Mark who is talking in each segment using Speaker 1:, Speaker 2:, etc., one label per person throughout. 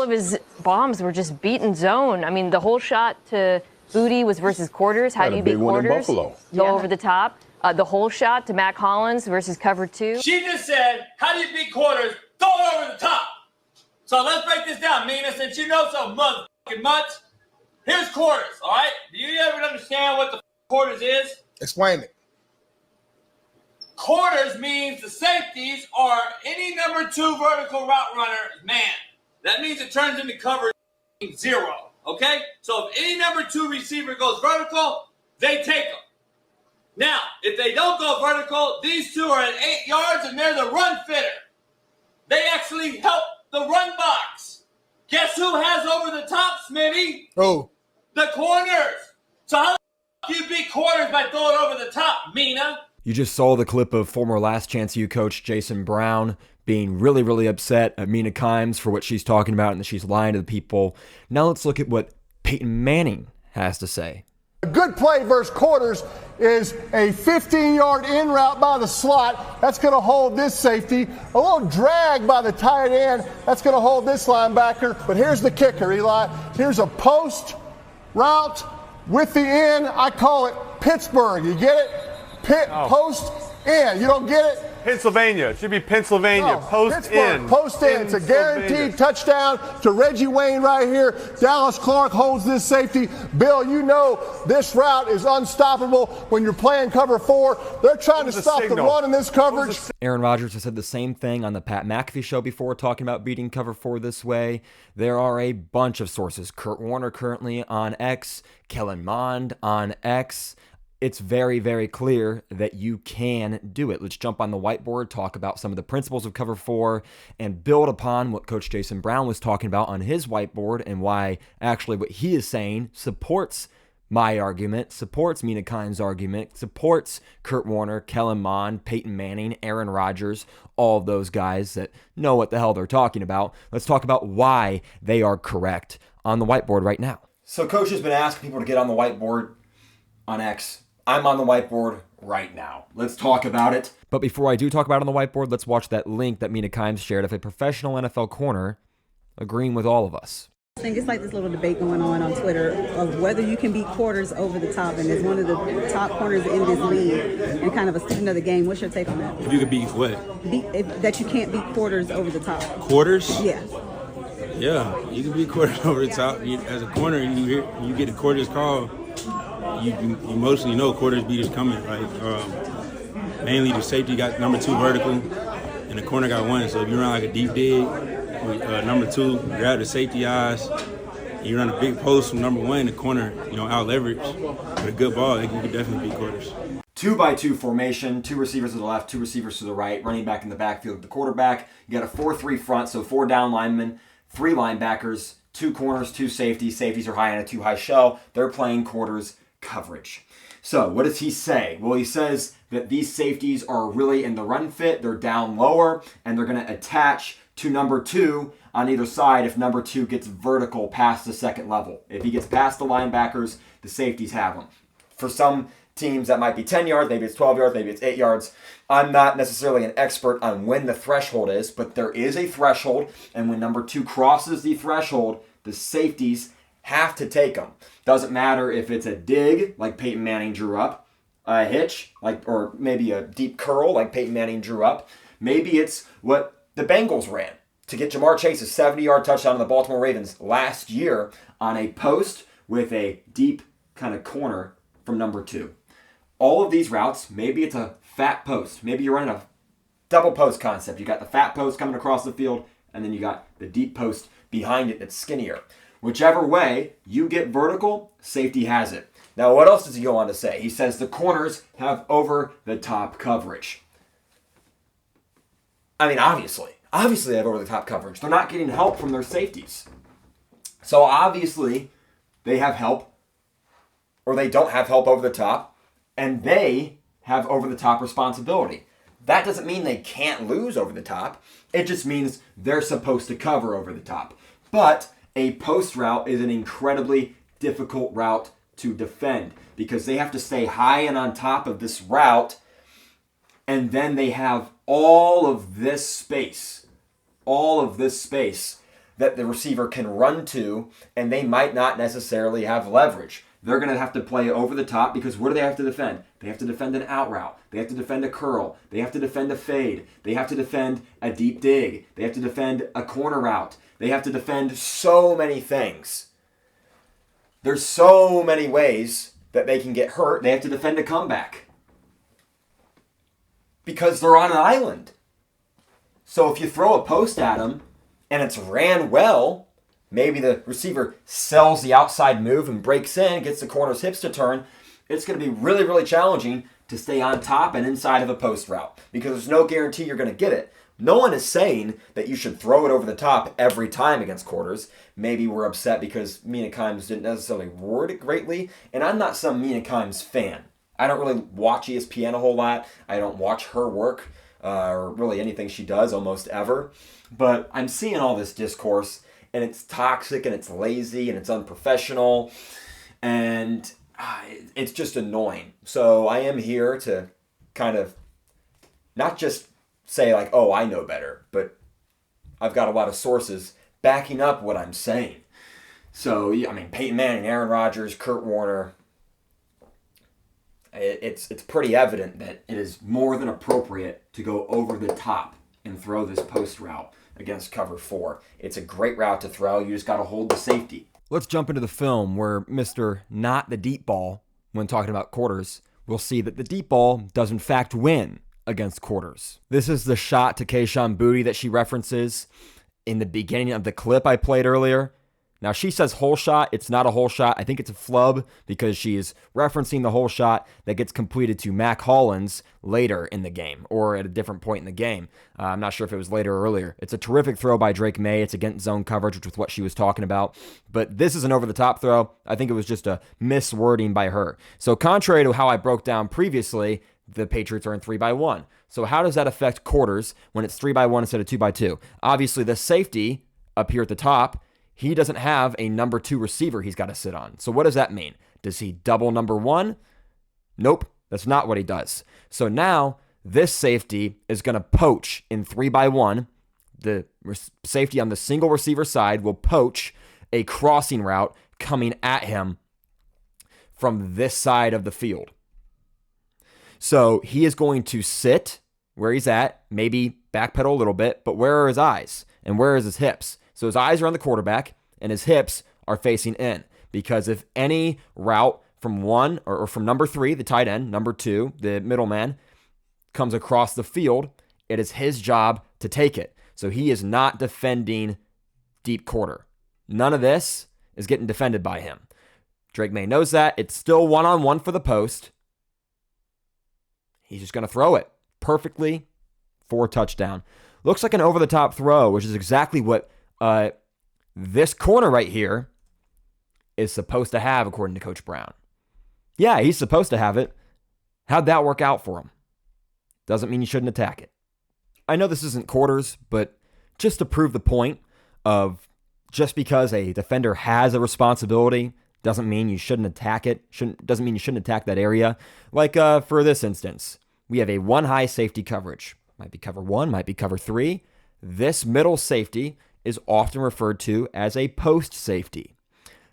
Speaker 1: of his bombs were just beaten zone. I mean, the whole shot to Booty was versus Quarters. How do you beat Quarters? Go over the top. The whole shot to Mac Hollins versus cover 2.
Speaker 2: She just said, how do you beat Quarters? Throw it over the top. So let's break this down, Mina, since you know so motherfucking much. Here's Quarters, all right? Do you ever understand what the Quarters is?
Speaker 3: Explain it.
Speaker 2: Quarters means the safeties are any number 2 vertical route runner man. That means it turns into cover 0, okay? So if any number 2 receiver goes vertical, they take them. Now, if they don't go vertical, these 2 are at 8 yards and they're the run fitter. They actually help the run box. Guess who has over the top, Smitty?
Speaker 3: Who?
Speaker 2: The corners. So how the you beat Quarters by throwing over the top, Mina?
Speaker 4: You just saw the clip of former Last Chance U coach Jason Brown being really, really upset at Mina Kimes for what she's talking about and that she's lying to the people. Now let's look at what Peyton Manning has to say.
Speaker 3: A good play versus Quarters is a 15-yard in route by the slot. That's going to hold this safety. A little drag by the tight end. That's going to hold this linebacker. But here's the kicker, Eli. Here's a post route with the in. I call it Pittsburgh. You get it? Post in. You don't get it?
Speaker 5: Pennsylvania. It should be Pennsylvania. Post in.
Speaker 3: Post in. It's a guaranteed touchdown to Reggie Wayne right here. Dallas Clark holds this safety. Bill, you know this route is unstoppable when you're playing cover 4. They're trying to stop the run in this coverage.
Speaker 4: Aaron Rodgers has said the same thing on the Pat McAfee show before, talking about beating cover 4 this way. There are a bunch of sources. Kurt Warner currently on X. Kellen Mond on X. It's very, very clear that you can do it. Let's jump on the whiteboard, talk about some of the principles of cover 4, and build upon what Coach Jason Brown was talking about on his whiteboard and why actually what he is saying supports my argument, supports Mina Kimes' argument, supports Kurt Warner, Kellen Mond, Peyton Manning, Aaron Rodgers, all of those guys that know what the hell they're talking about. Let's talk about why they are correct on the whiteboard right now. So Coach has been asking people to get on the whiteboard on X. I'm on the whiteboard right now. Let's talk about it. But before I do talk about it on the whiteboard, let's watch that link that Mina Kimes shared of a professional NFL corner agreeing with all of us.
Speaker 6: I think it's like this little debate going on Twitter of whether you can beat Quarters over the top, and as one of the top corners in this league and kind of a student of the game. What's your take on that?
Speaker 7: If you could beat what?
Speaker 6: That you can't beat Quarters over the top.
Speaker 7: Quarters?
Speaker 6: Yeah.
Speaker 7: Yeah, you can beat Quarters over the top. As a corner, you get a Quarters call. You mostly know Quarters beat is coming. Like mainly the safety got number 2 vertical, and the corner got 1. So if you run like a deep dig, with number 2, grab the safety eyes, and you run a big post from number 1, the corner, out leverage with a good ball, you can definitely beat Quarters.
Speaker 4: 2-by-2 formation, 2 receivers to the left, 2 receivers to the right, running back in the backfield with the quarterback. You got a 4-3 front, so 4 down linemen, 3 linebackers, 2 corners, 2 safeties. Safeties are high on a 2-high shell. They're playing Quarters coverage. So what does he say? Well, he says that these safeties are really in the run fit. They're down lower, and they're going to attach to number 2 on either side if number 2 gets vertical past the second level. If he gets past the linebackers, the safeties have him. For some teams, that might be 10 yards, maybe it's 12 yards, maybe it's 8 yards. I'm not necessarily an expert on when the threshold is, but there is a threshold, and when number 2 crosses the threshold, the safeties have to take them. Doesn't matter if it's a dig, like Peyton Manning drew up, a hitch, or maybe a deep curl, like Peyton Manning drew up. Maybe it's what the Bengals ran to get Jamar Chase's 70-yard touchdown to the Baltimore Ravens last year on a post with a deep kind of corner from number 2. All of these routes, maybe it's a fat post. Maybe you're running a double post concept. You got the fat post coming across the field, and then you got the deep post behind it that's skinnier. Whichever way you get vertical, safety has it. Now, what else does he go on to say? He says the corners have over-the-top coverage. I mean, obviously they have over-the-top coverage. They're not getting help from their safeties. So obviously they have help, or they don't have help over the top, and they have over-the-top responsibility. That doesn't mean they can't lose over the top. It just means they're supposed to cover over the top. But a post route is an incredibly difficult route to defend because they have to stay high and on top of this route, and then they have all of this space that the receiver can run to, and they might not necessarily have leverage. They're going to have to play over the top because what do they have to defend? They have to defend an out route. They have to defend a curl. They have to defend a fade. They have to defend a deep dig. They have to defend a corner route. They have to defend so many things. There's so many ways that they can get hurt. They have to defend a comeback because they're on an island. So if you throw a post at them and it's ran well, maybe the receiver sells the outside move and breaks in, gets the corner's hips to turn. It's going to be really, really challenging to stay on top and inside of a post route because there's no guarantee you're going to get it. No one is saying that you should throw it over the top every time against quarters. Maybe we're upset because Mina Kimes didn't necessarily word it greatly, and I'm not some Mina Kimes fan. I don't really watch ESPN a whole lot. I don't watch her work or really anything she does almost ever. But I'm seeing all this discourse, and it's toxic, and it's lazy, and it's unprofessional, and it's just annoying. So I am here to kind of not just say like, oh, I know better, but I've got a lot of sources backing up what I'm saying. So, I mean, Peyton Manning, Aaron Rodgers, Kurt Warner, it's pretty evident that it is more than appropriate to go over the top and throw this post route against cover 4. It's a great route to throw. You just got to hold the safety. Let's jump into the film where Mr. Not the Deep Ball, when talking about quarters, will see that the deep ball does in fact win against quarters. This is the shot to Kayshon Boutte that she references in the beginning of the clip I played earlier. Now, she says hole shot. It's not a hole shot. I think it's a flub because she is referencing the hole shot that gets completed to Mac Hollins later in the game or at a different point in the game. I'm not sure if it was later or earlier. It's a terrific throw by Drake May. It's against zone coverage, which was what she was talking about. But this is an over-the-top throw. I think it was just a miswording by her. So contrary to how I broke down previously, the Patriots are in 3-by-1. So how does that affect quarters when it's 3-by-1 instead of 2-by-2? Obviously, the safety up here at the top, he doesn't have a number 2 receiver he's got to sit on. So what does that mean? Does he double number 1? Nope, that's not what he does. So now this safety is going to poach in 3-by-1. The safety on the single receiver side will poach a crossing route coming at him from this side of the field. So he is going to sit where he's at, maybe backpedal a little bit, but where are his eyes and where is his hips? So his eyes are on the quarterback and his hips are facing in, because if any route from 1 or from number 3, the tight end, number 2, the middleman, comes across the field, it is his job to take it. So he is not defending deep quarter. None of this is getting defended by him. Drake May knows that. It's still one-on-one for the post. He's just going to throw it perfectly for a touchdown. Looks like an over-the-top throw, which is exactly what this corner right here is supposed to have, according to Coach Brown. Yeah, he's supposed to have it. How'd that work out for him? Doesn't mean you shouldn't attack it. I know this isn't quarters, but just to prove the point of just because a defender has a responsibility doesn't mean you shouldn't attack it. Doesn't mean you shouldn't attack that area. Like for this instance, we have a 1-high safety coverage. Might be cover 1, might be cover 3. This middle safety is often referred to as a post safety.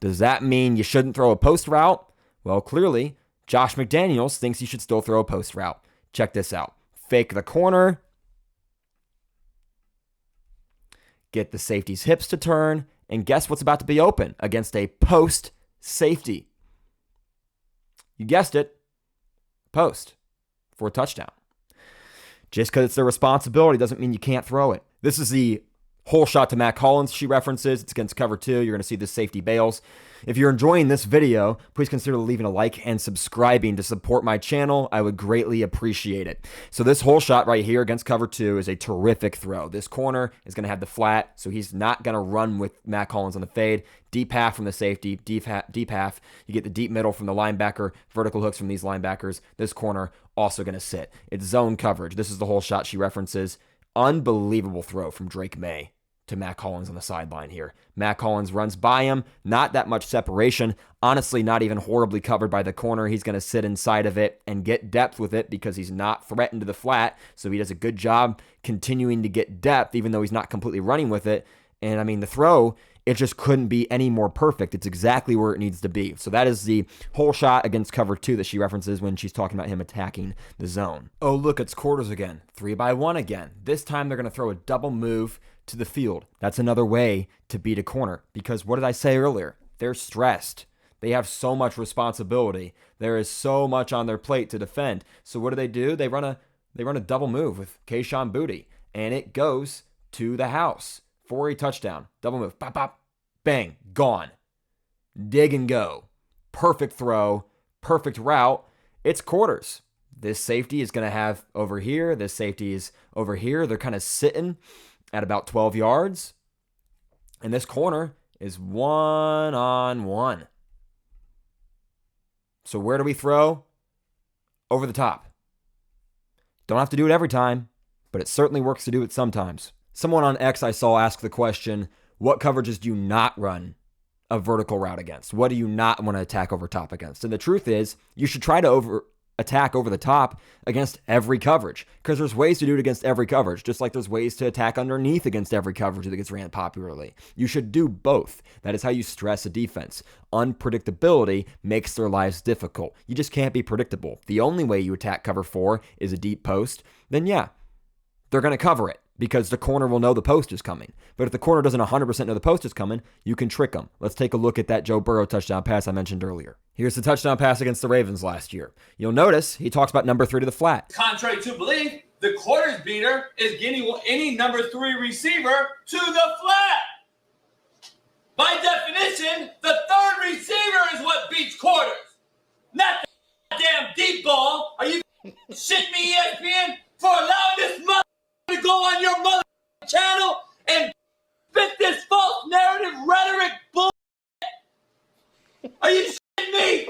Speaker 4: Does that mean you shouldn't throw a post route? Well, clearly, Josh McDaniels thinks you should still throw a post route. Check this out. Fake the corner. Get the safety's hips to turn. And guess what's about to be open against a post safety? You guessed it. Post for a touchdown. Just because it's their responsibility doesn't mean you can't throw it. This is the hole shot to Mac Hollins she references. It's against cover 2. You're going to see this safety bails. If you're enjoying this video, please consider leaving a like and subscribing to support my channel. I would greatly appreciate it. So this hole shot right here against cover 2 is a terrific throw. This corner is going to have the flat, so he's not going to run with Mac Hollins on the fade. Deep half from the safety, deep half. You get the deep middle from the linebacker, vertical hooks from these linebackers. This corner also going to sit. It's zone coverage. This is the hole shot she references. Unbelievable throw from Drake May to Mac Hollins on the sideline here. Mac Hollins runs by him. Not that much separation. Honestly, not even horribly covered by the corner. He's going to sit inside of it and get depth with it because he's not threatened to the flat. So he does a good job continuing to get depth, even though he's not completely running with it. And I mean, the throw, it just couldn't be any more perfect. It's exactly where it needs to be. So that is the whole shot against cover 2 that she references when she's talking about him attacking the zone. Oh, look, it's quarters again. 3-by-1 again. This time they're going to throw a double move to the field. That's another way to beat a corner, because what did I say earlier? They're stressed. They have so much responsibility. There is so much on their plate to defend. So what do? They run a double move with Keyshawn Booty, and it goes to the house for a touchdown. Double move. Pop, pop, bang, gone. Dig and go. Perfect throw, perfect route. It's quarters. This safety is going to have over here. This safety is over here. They're kind of sitting at about 12 yards. And this corner is one-on-one. So where do we throw? Over the top. Don't have to do it every time, but it certainly works to do it sometimes. Someone on X I saw ask the question, what coverages do you not run a vertical route against? What do you not want to attack over top against? And the truth is, you should try to attack over the top against every coverage, because there's ways to do it against every coverage, just like there's ways to attack underneath against every coverage that gets ran popularly. You should do both. That is how you stress a defense. Unpredictability makes their lives difficult. You just can't be predictable. The only way you attack cover 4 is a deep post, then yeah, they're going to cover it, because the corner will know the post is coming. But if the corner doesn't 100% know the post is coming, you can trick them. Let's take a look at that Joe Burrow touchdown pass I mentioned earlier. Here's the touchdown pass against the Ravens last year. You'll notice he talks about number 3 to the flat.
Speaker 2: Contrary to belief, the quarters beater is getting any number 3 receiver to the flat. By definition, the third receiver is what beats quarters, not the damn deep ball. Are you shitting me, ESPN, for allowing this mother to go on your mother channel and spit this false narrative rhetoric bull? Are you shitting me?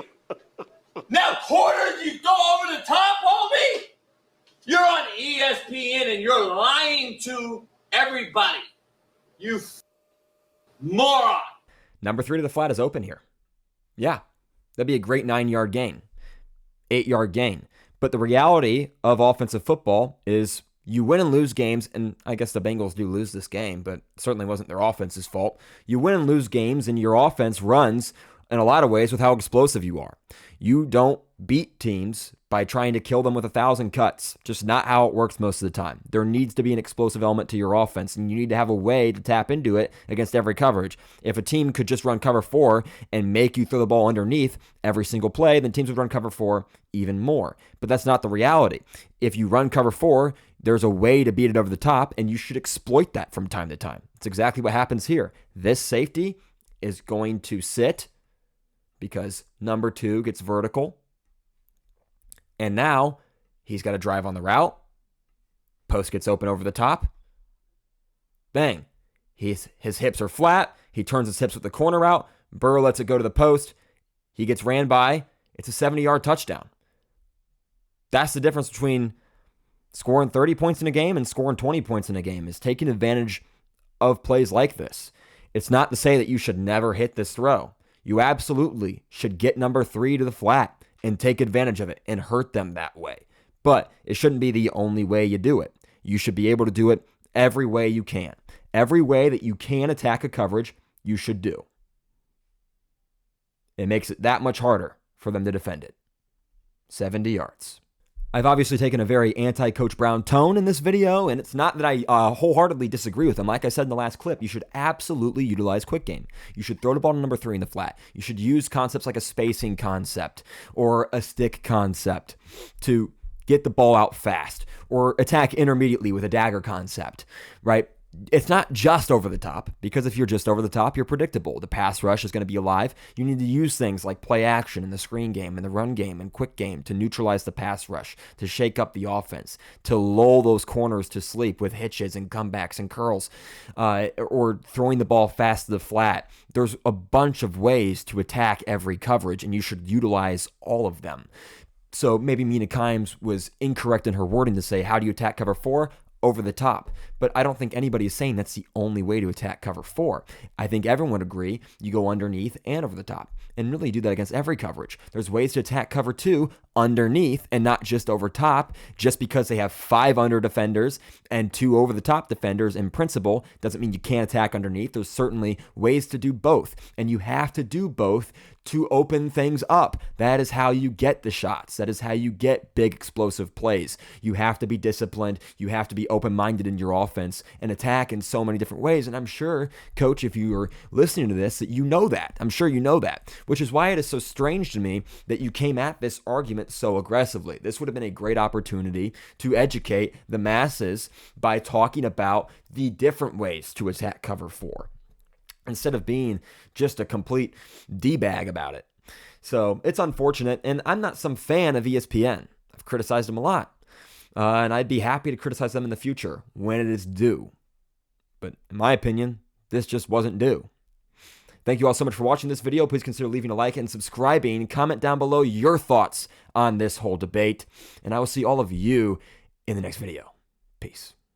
Speaker 2: Now quarters you throw over the top, homie? You're on ESPN and you're lying to everybody. You moron.
Speaker 4: Number 3 to the flat is open here. Yeah, that'd be a great 9-yard gain, 8-yard gain. But the reality of offensive football is you win and lose games, and I guess the Bengals do lose this game, but it certainly wasn't their offense's fault. You win and lose games, and your offense runs in a lot of ways with how explosive you are. You don't beat teams by trying to kill them with 1,000 cuts. Just not how it works most of the time. There needs to be an explosive element to your offense, and you need to have a way to tap into it against every coverage. If a team could just run cover 4 and make you throw the ball underneath every single play, then teams would run cover 4 even more. But that's not the reality. If you run cover 4, there's a way to beat it over the top, and you should exploit that from time to time. It's exactly what happens here. This safety is going to sit because number 2 gets vertical. And now he's got to drive on the route. Post gets open over the top. Bang. His hips are flat. He turns his hips with the corner out. Burrow lets it go to the post. He gets ran by. It's a 70-yard touchdown. That's the difference between scoring 30 points in a game and scoring 20 points in a game, is taking advantage of plays like this. It's not to say that you should never hit this throw. You absolutely should get number 3 to the flat and take advantage of it and hurt them that way. But it shouldn't be the only way you do it. You should be able to do it every way you can. Every way that you can attack a coverage, you should do. It makes it that much harder for them to defend it. 70 yards. I've obviously taken a very anti-Coach Brown tone in this video, and it's not that I wholeheartedly disagree with him. Like I said in the last clip, you should absolutely utilize quick game. You should throw the ball to number 3 in the flat. You should use concepts like a spacing concept or a stick concept to get the ball out fast, or attack intermediately with a dagger concept, right? It's not just over the top, because if you're just over the top, you're predictable. The pass rush is going to be alive. You need to use things like play action in the screen game and the run game and quick game to neutralize the pass rush, to shake up the offense, to lull those corners to sleep with hitches and comebacks and curls, or throwing the ball fast to the flat. There's a bunch of ways to attack every coverage, and you should utilize all of them. So maybe Mina Kimes was incorrect in her wording to say, how do you attack cover 4? Over the top. but I don't think anybody is saying that's the only way to attack cover 4. I think everyone would agree you go underneath and over the top, and really do that against every coverage. There's ways to attack cover 2 underneath and not just over top. Just because they have 5 under defenders and 2 over the top defenders in principle doesn't mean you can't attack underneath. There's certainly ways to do both, and you have to do both to open things up. That is how you get the shots. That is how you get big explosive plays. You have to be disciplined. You have to be open-minded in your offense and attack in so many different ways. And I'm sure, Coach, if you are listening to this, that you know that. I'm sure you know that, which is why it is so strange to me that you came at this argument so aggressively. This would have been a great opportunity to educate the masses by talking about the different ways to attack cover 4, instead of being just a complete D-bag about it. So it's unfortunate, and I'm not some fan of ESPN. I've criticized them a lot, and I'd be happy to criticize them in the future when it is due. But in my opinion, this just wasn't due. Thank you all so much for watching this video. Please consider leaving a like and subscribing. Comment down below your thoughts on this whole debate, and I will see all of you in the next video. Peace.